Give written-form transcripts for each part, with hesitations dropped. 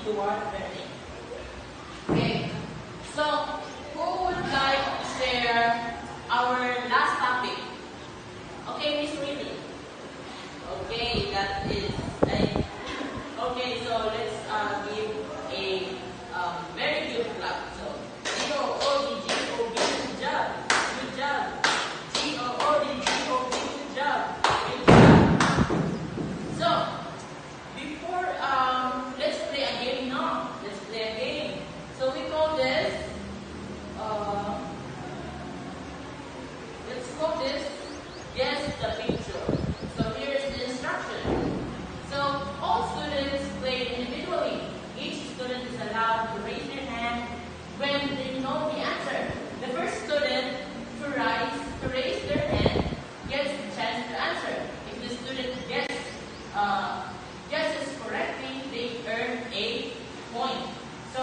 you are learning. Okay, so who would like to share our last topic? Okay, Miss Ruby. Okay, that is okay. So let's give a very good clap. So G-O-O-D-G-O-B, good job, good job. G-O-O-D-G-O-B, good job, good job. So before let's play a game now. Let's play a game. So we call this let's call this guess the picture. So here is the instruction. So all students play individually. Each student is allowed to raise their hand when they know the answer. The first student to raise their hand gets the chance to answer. If the student guesses correctly, they earn a point. So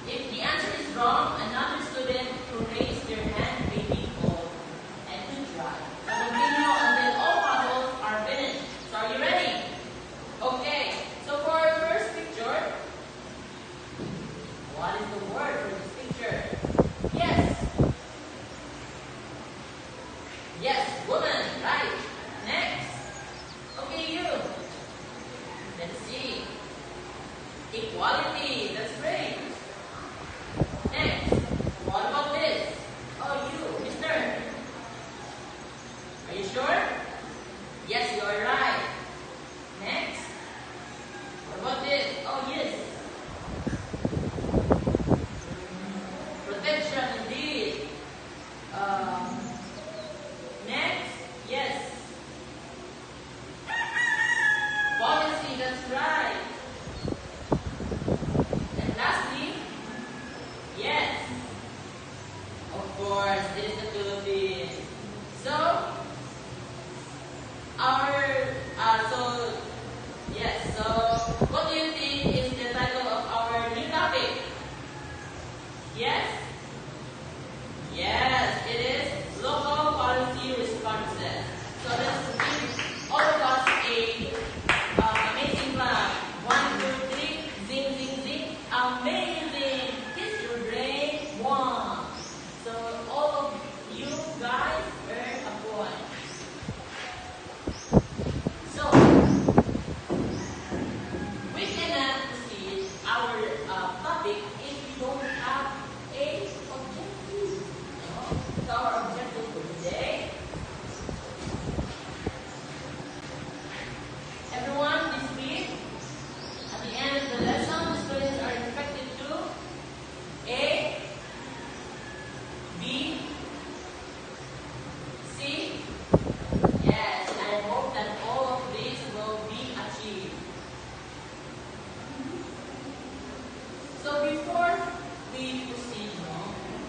if the answer is wrong, another student who raised their hand may be called and to try. So continue until all puzzles are finished. So are you ready? Okay. So for our first picture, what is the word for this picture? Yes. Yes, woman. Right. Next. Okay, you. Let's see. Equality. That's great. Next. What about this? Oh, you, mister. Are you sure? Yes, you are right. Next. What about this? Oh, yes. Protection, indeed. Next. Yes. Policy, that's right. And lastly, yes. Of course, it is the Philippines. So, what do you think is the title of our new topic? Yes? Yes, it is local policy responses. So let's give all of us a amazing clap. 1, 2, 3, zing, zing, zing. Amazing! Kiss your brain. 1. So all of you guys earn a point. So we cannot proceed our topic if we don't have a objective. So our objective for today. Everyone, this week, at the end of the lesson, the students are expected to A, B, C. Yes, and I hope that all of these will be achieved. So before we proceed,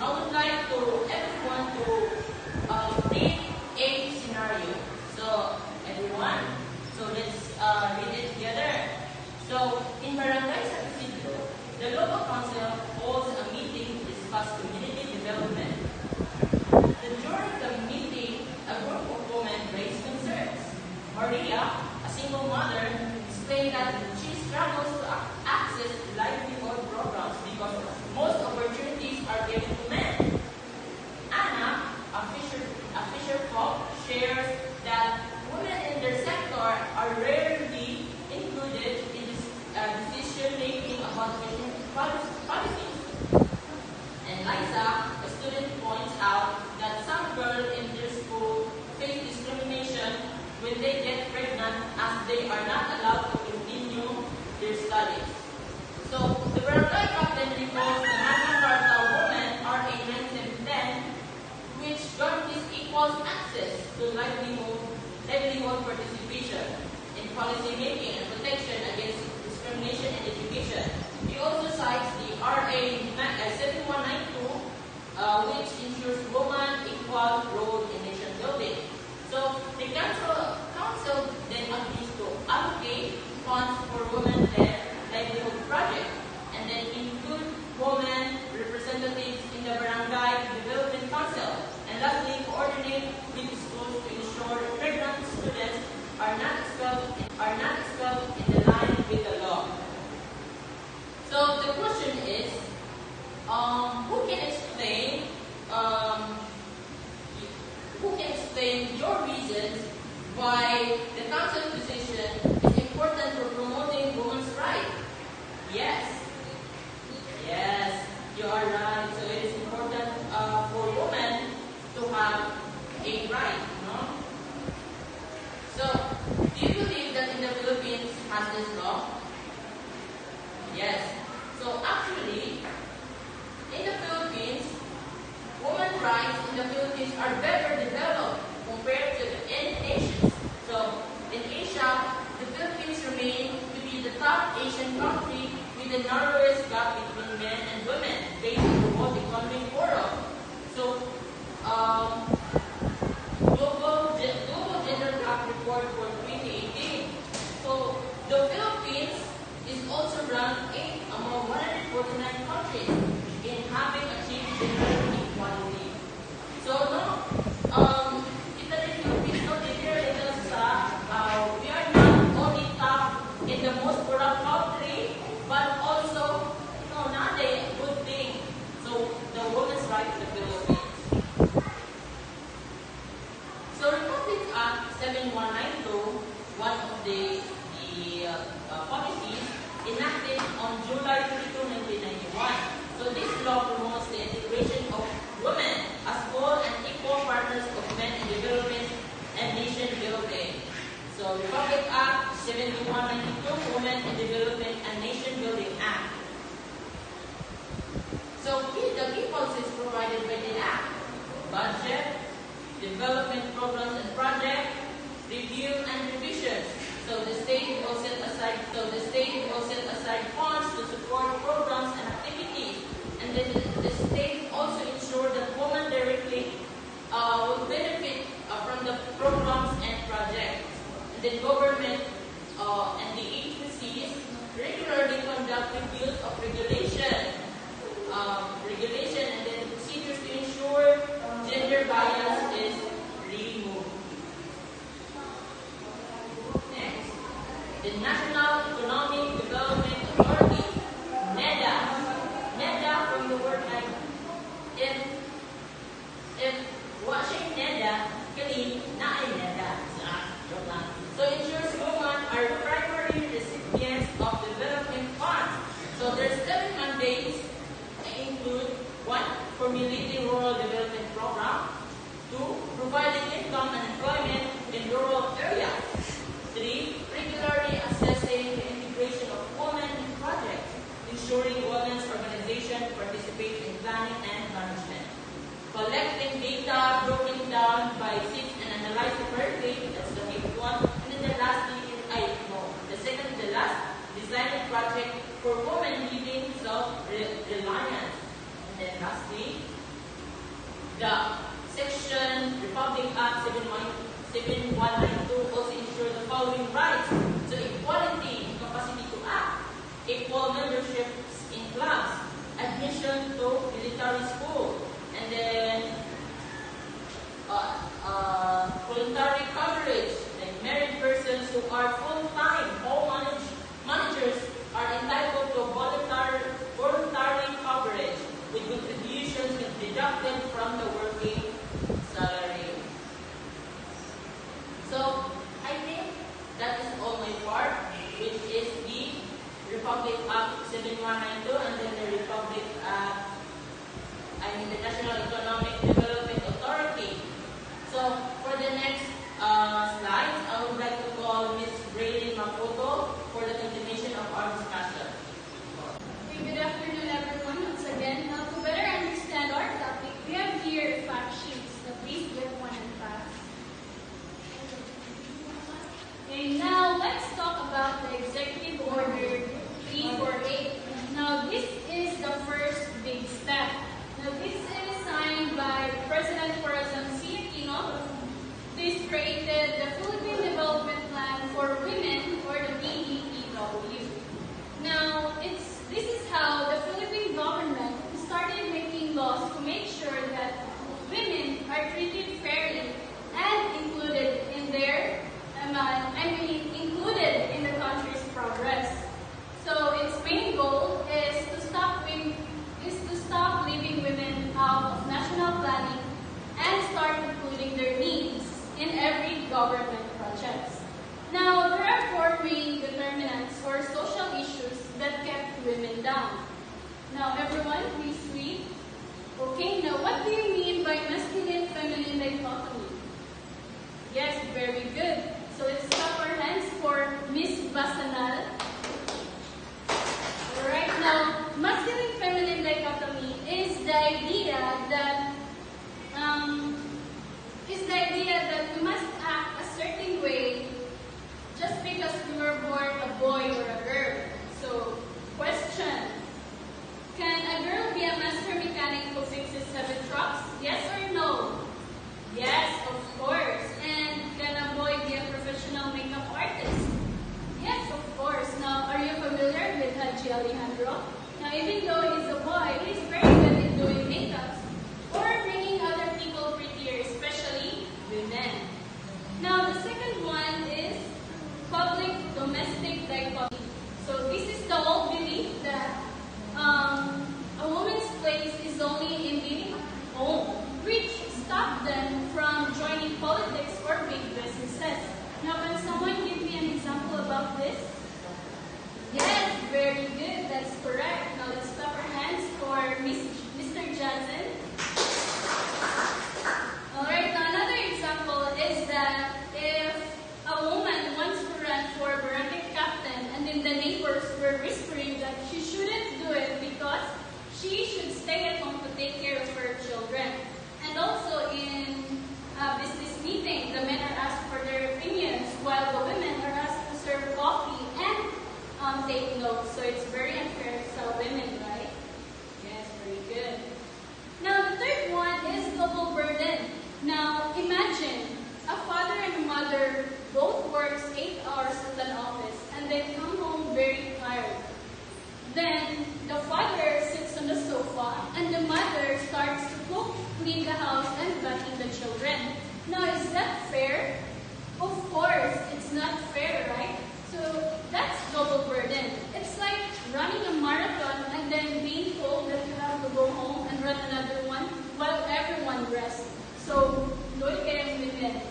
I would like everyone to read a scenario. So everyone, so let's read it together. So in Barangay San Isidro, the local council holds a meeting to discuss community development. During the meeting, a group of women raised concerns. Maria, a single mother, explained that she struggles to access livelihood programs because most opportunities are given to men. Anna, a fisher folk, shares that women in their sector are rarely included in decision-making about fishing policies. And Liza, a student, points out that some girls in their school face discrimination when they get pregnant as they are not allowed to continue their studies. So the barangay captain recalls the Magna Carta women RA 1910, which guarantees equal access to livelihood participation in policy making and protection against discrimination in education. He also cites the RA 7192, which ensures women equal role in nation building. So the council then agrees to allocate funds for women-led livelihood project and then include women representatives in the barangay development council, and lastly coordinate with schools to ensure pregnant students are not expelled in the line with the law. this law? Yes. So actually, in the Philippines, women's rights in the Philippines are better developed compared to the nations. So in Asia, the Philippines remain to be the top Asian country with the narrowest gap between men and women based on the World Economic Forum. So global gender gap report for 2018. So the Philippines is also ranked 8th among 149 countries in having achieved gender equality. So no, ito rin yung pisto dito sa we are not only top in the most corrupt country, but also not a good thing. So the women's right in the Philippines. So Republic Act 7192, one of the policies enacted on July 22, 1991. So this law promotes the integration of women as full and equal partners of men in development and nation building. So Republic Act 7192, Women in Development and Nation Building Act. So the key policies provided by the Act: budget, development programs and projects, review and revisions. So the state will set aside funds to support programs and activities, and then the state also ensure that women directly will benefit from the programs and projects. And then government and the agencies regularly conduct reviews of regulation and then procedures to ensure gender bias is removed. Next, the National Economic Development Authority, NEDA. NEDA from the word like if watching NEDA, kali na ay NEDA. Joke lang. So ensures women are primary recipients of development funds. So there's 7 mandates that include 1. Formulating rural development program. 2. Providing income and employment in rural areas. 3. Regularly assessing the integration of women in projects, ensuring women's organizations participate in planning and management. Collecting data broken down by seats and analyzing correctly, that's the 8th one. And then the second to the last, designing project for women leading self-reliance. And then lastly, the Section Republic Act 7192 also ensure the following rights: so equality, capacity to act, equal memberships in clubs, admission to military school, and then voluntary coverage. Like married persons who are full-time home managers are entitled to voluntary coverage with contributions deducted from the working salary. So I think that is all my part, which is the Republic Act 7192 and then the Republic Act, the National Economic Development Authority. So for the next slides, I would like to call Ms. Braylin Makoto for the continuation of our discussion. Okay, good afternoon everyone. Once again, now to better understand our topic, we have here fact sheets. So please get one and pass. Okay, now let's talk about the Executive Order 348. Now this is the first big step. Now this is signed by President Corazon C. Aquino. This created the Philippine Development Plan for Women, or the PDPW. Now this is how the Philippine government started making laws to make sure that women are treated fairly and included in their included in the country's progress. So its main goal is to stop leaving women out of national planning and start including their needs in every government projects. Now there are 4 main determinants or social issues that kept women down. Now everyone, please read. Okay, now what do you mean by masculine-feminine dichotomy? Yes, very good. So let's clap our hands for Miss Basanal. you were born a boy or a girl. So, question. Can a girl be a master mechanic who fixes heavy trucks? Yes or no? Yes, of course. And can a boy be a professional makeup artist? Yes, of course. Now, are you familiar with Haji Alejandro? Now, even though he's a boy, he's very good at doing makeups or making other people prettier, especially women. Now, the second one is public domestic dichotomy. So, this is the old belief that a woman's place is only in the home, which stopped them from joining politics or big businesses. Now, can someone give me an example about this? Yes, very good. That's correct. Now, let's clap our hands for Mr. Jason. Alright, now another example is that if a woman wants to run for barangay captain and then the neighbors were whispering that she shouldn't do it because she should stay at home to take care of her children. And also in a business meeting, the men are asked for their opinions while the women are asked to serve coffee and take notes. So it's very unfair to women, right? Yes, very good. Now the third one is double burden. Now imagine a father and a mother both works 8 hours at an office and they come home very tired. Then the father sits on the sofa and the mother starts to cook, clean the house, and vacuum the children. Now, is that fair? Of course, it's not fair, right? So that's double burden. It's like running a marathon and then being told that you have to go home and run another one while everyone rests. So, load kayo women.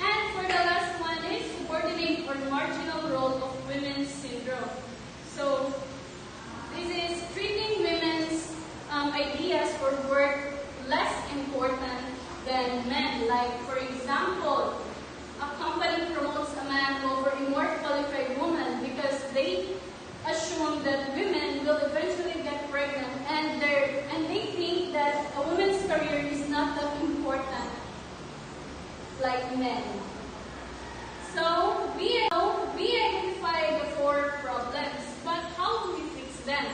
And for the last one is subordinate or marginal role of women's syndrome. So, this is treating women's ideas or work less important than men. Like, for example, a company promotes a man over a more qualified woman because they assume that women will eventually get pregnant and they think that a woman's career is not that important like men. So, we identify the 4 problems, but how do we fix them?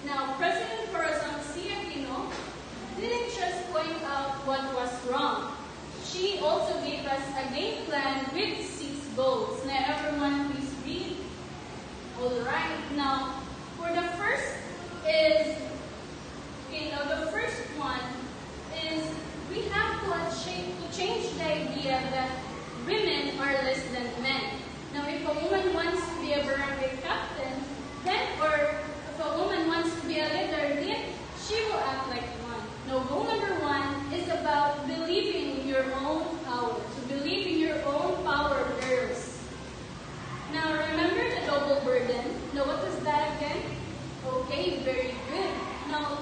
Now, President Corazon C. Aquino didn't just point out what was wrong. She also gave us a game plan with 6 goals. Now, everyone please read. Alright, now, for the first is, the first one is we have to change the idea that women are less than men. Now, if a woman wants to be a barangay captain, then, or if a woman wants to be a leader, then she will act like one. Now, goal number 1 is about believing in your own power. To believe in your own power, girls. Now, remember the double burden. Now, what was that again? Okay, very good. Now,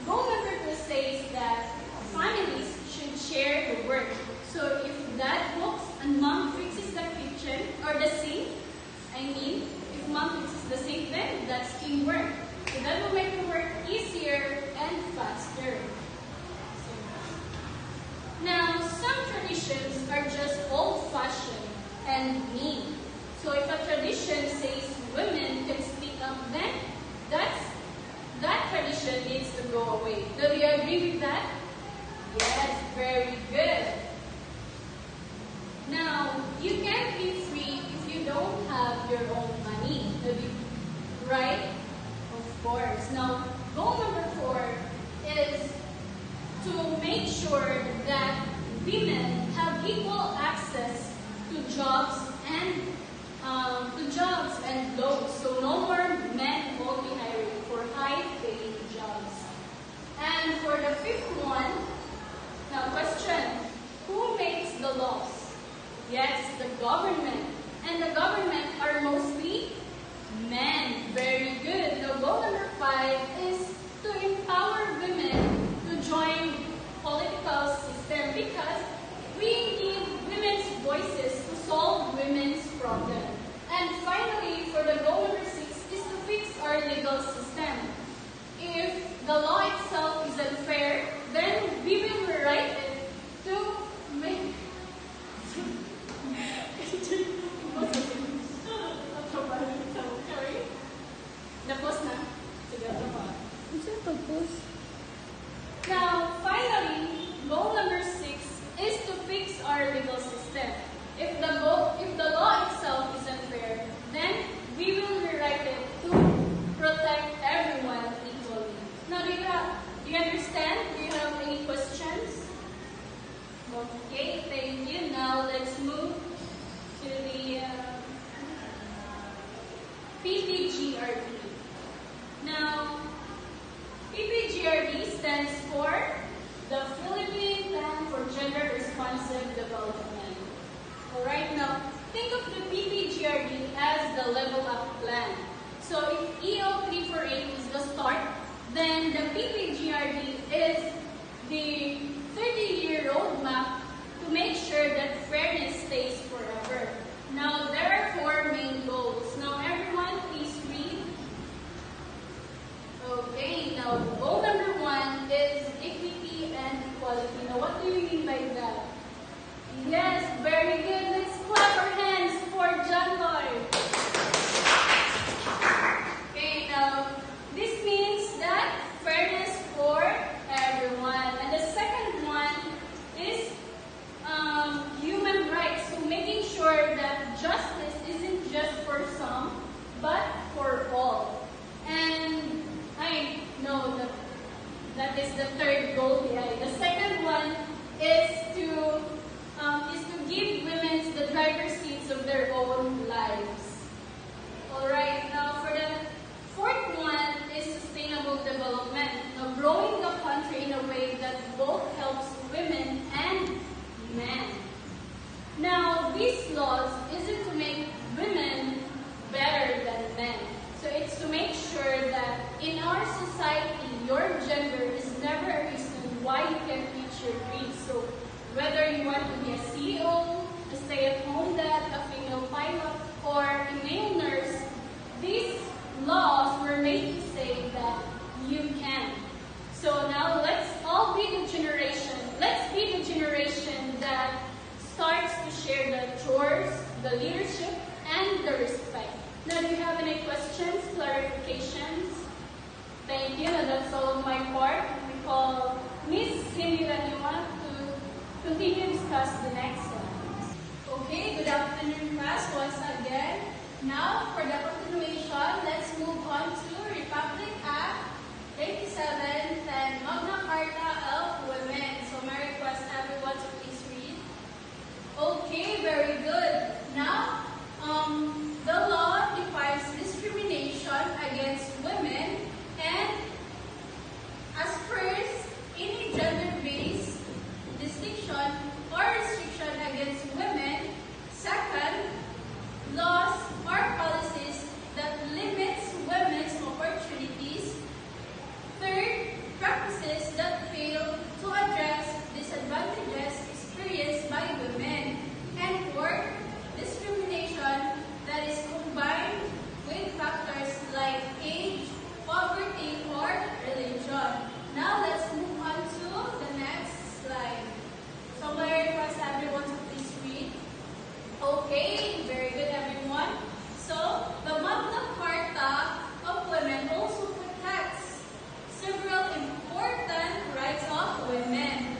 goal number 2 says that families should share the work. So, if dad cooks and mom fixes the kitchen or the sink, if mom fixes the sink, then that's teamwork. So that will make the work easier and faster. Now, some traditions are just old-fashioned and mean. So if a tradition says women can speak up, then that tradition needs to go away. Do you agree with that? Yes, very good. Now, you can't be free if you don't have your own money, right? Of course. Now, goal number 4 is to make sure that women have equal access to jobs and loans. So no more men only hiring for high-paying jobs. And for the 5th one, now question, who makes the laws? Yes, the government. And the government are mostly men. Very good. Now, goal number 5 is to empower women to join political system because we need women's voices to solve women's problems. And finally, for the goal number 6 is to fix our legal system. If the law itself is unfair, then we will rewrite it to make So if EO 348 is the start, then the PPGRD is the 30-year roadmap to make sure that fairness stays forever. Now, there are 4 main goals. Now, everyone, please read. Okay, now goal number 1 is equity and equality. Now, what do you mean by that? Yes, very good. Let's clap our hands for John Lloyd. Okay, now, this means that fairness for everyone. And the second one is human rights. So making sure that justice isn't just for some, but for all. And I know that is the third goal behind. The second one is to give women the driver's seats of their own lives. Alright, now for the fourth one is sustainable development. Now growing the country in a way that both helps women and men. Now these laws isn't to make women better than men. So it's to make sure that in our society, your gender is never a reason why you can't reach your dreams. So whether you want to be a CEO, a stay-at-home dad, a female pilot, or a male nurse, these laws were made to say that you can. So now let's all be the generation. Let's be the generation that starts to share the chores, the leadership, and the respect. Now, do you have any questions, clarifications? Thank you. Now, that's all on my part. We call Miss Cindy Raniwa to continue to discuss the next slide. Okay, good afternoon class once again. Now, for the continuation, let's move on to Republic Act 87 and Magna Carta of Women. So, may I request everyone to please read. Okay, very good. Now, the law defines discrimination against women and as first, any gender-based distinction or restriction against women. Second, laws or policies that limits women's opportunities. Third, practices that fail to address disadvantages experienced by women. And fourth, discrimination that is combined with factors like age, poverty, or religion. Now let's move on to the next slide. So may I request everyone to please read. Okay, very good everyone. So the Magna Carta of Women also protects several important rights of women.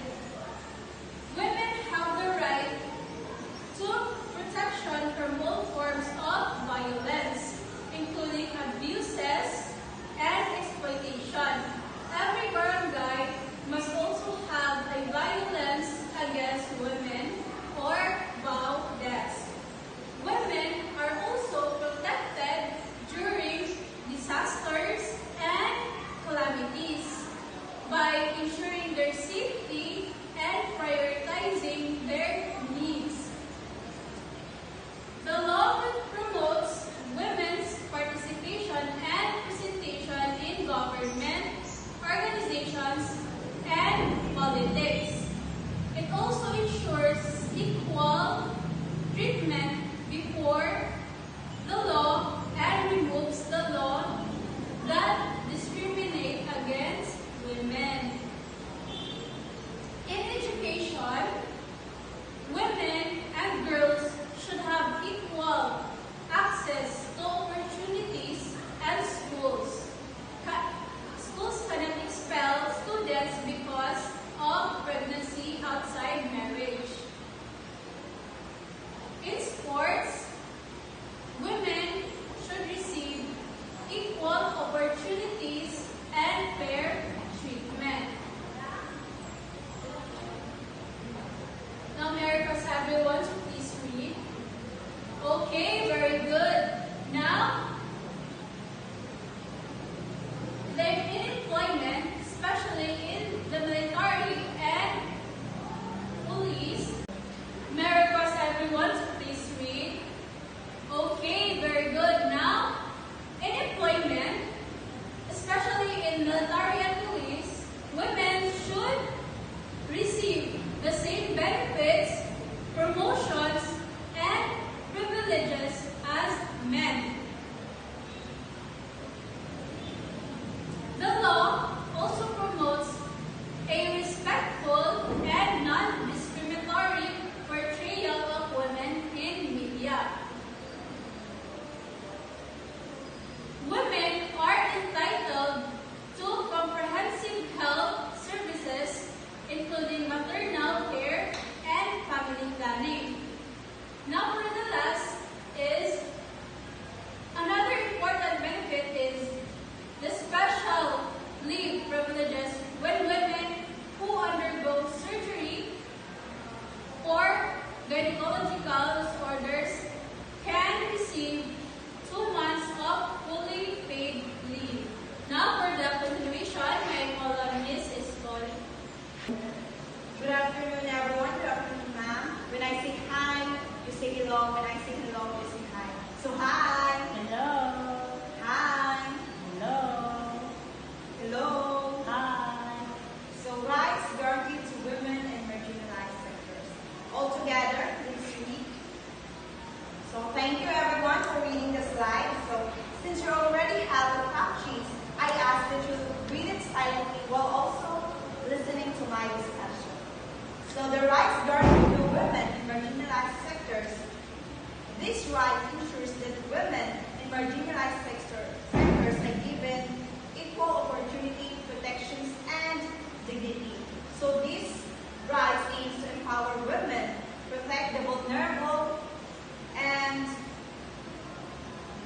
Women have the right to protection from all forms of violence, including abuses and exploitation. Every barangay must also have a violence against women or VAW desk. Women are also protected during disasters and calamities by ensuring their safety and prioritizing their needs. The law promotes women's participation and representation in government, organizations, and politics. It also ensures equal treatment before the law and removes the law that discriminate against women. In education, women and girls should have equal access to opportunities and schools. Schools cannot expel students because of pregnancy outside marriage. In sports, women should receive equal opportunities and fair treatment. Now, may I request everyone to please read. Okay, very good. Now, in employment, especially in the military and police, may I request everyone to please read. Okay, very good. Now, in employment, right ensures that women in marginalized sectors are given equal opportunity, protections, and dignity. So this right aims to empower women, protect the vulnerable, and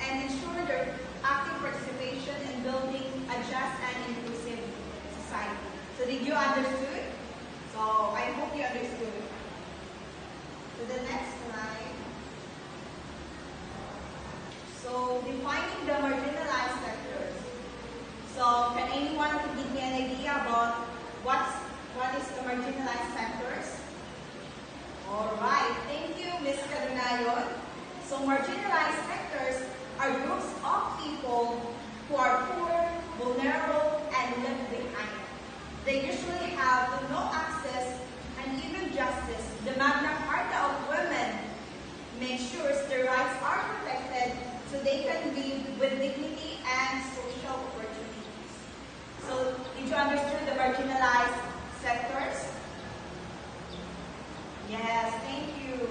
ensure their active participation in building a just and inclusive society. So did you understood? So I hope you understood. To the next slide. So defining the marginalized sectors. So can anyone give me an idea about what is the marginalized sectors? Alright, thank you, Ms. Cadunayon. So marginalized sectors are groups of people who are poor, vulnerable, and left behind. They usually have no access and even justice. The Magna Carta of women makes sure their rights are protected so they can live with dignity and social opportunities. So did you understand the marginalized sectors? Yes, thank you.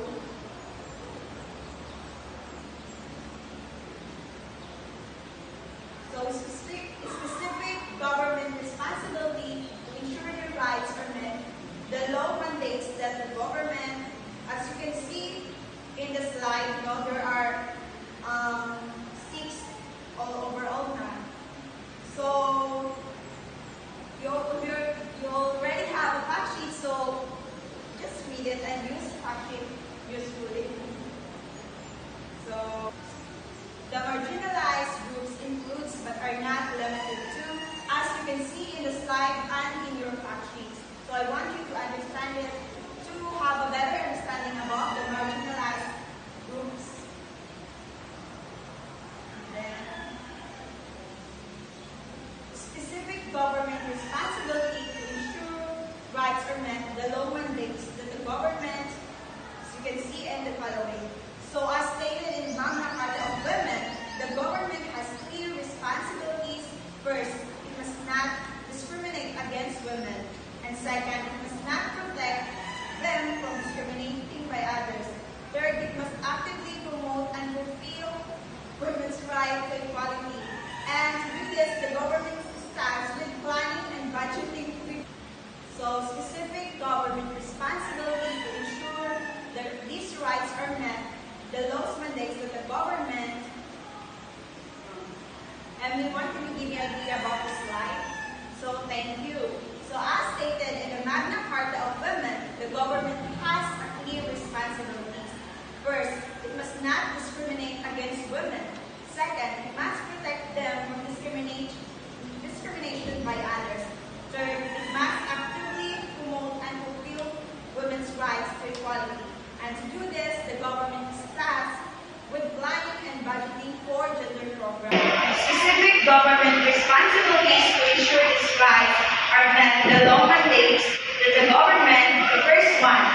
So specific government responsibility to ensure the rights are met. The law mandates that the government, as you can see in the slide, there are 6 overall now. So you already have a fact sheet, so just read it and use fact sheet usefully. So the marginalized groups includes but are not limited to, as you can see in the slide and in your fact sheets. So I want you to understand it to have a better understanding about the marginalized groups. Then, specific government responsibility to ensure rights are met. The law mandates that the government, as you can see in the following. So as stated in Magna Carta of Women, the government has clear responsibilities. First, it must not discriminate against women. And second, it must not protect them from discriminating by others. Third, it must actively promote and fulfill women's right to equality. And to do this, the government starts with planning and budgeting. So specific government responsibility to ensure that these rights are met. The laws mandates that the government, and we want to give you an idea about the slide. So thank you. So as stated in the Magna Carta of Women, the government has clear responsibilities. First, it must not discriminate against women. Second, it must protect them from discrimination by others. Third, it must actively promote and fulfill women's rights to equality. And to do this, the government starts with planning and budgeting for gender programs. Specific government responsibilities to ensure these rights are met. The law mandates that the government, the first one,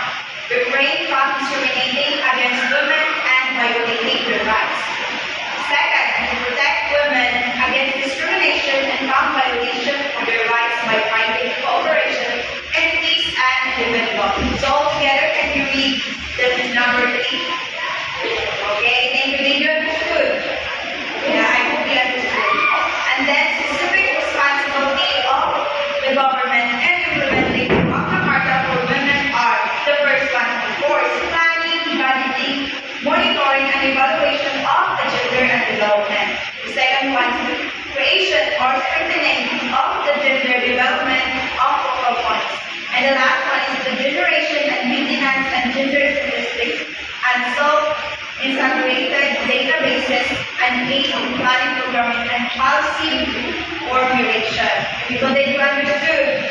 refrain from discriminating against women and violating their rights. Second, to protect women against discrimination and from violation of their rights by private cooperation, entities, and individuals. So altogether, can you read the number 3? Okay, thank you. Did you understood? Yeah, I hope you understood. And then specific responsibility of the government and implementing the Magna Carta for women are the first one, of course, planning, budgeting, monitoring, and evaluation of the gender and development. The second one is creation or strengthening of the gender development of local funds. And the last one is the generation and maintenance and gender statistics and self-integrated databases and aid in planning, programming, and policy formulation. So did you understood?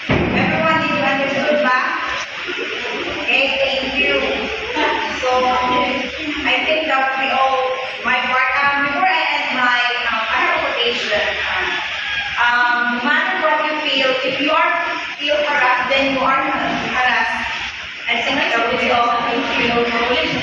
Everyone, did you understood back? Okay, thank you. So I think that will be all my part. Before I end my quotation, no matter what you feel, if you feel harassed, then you are not harassed. I think that will be all. Thank you.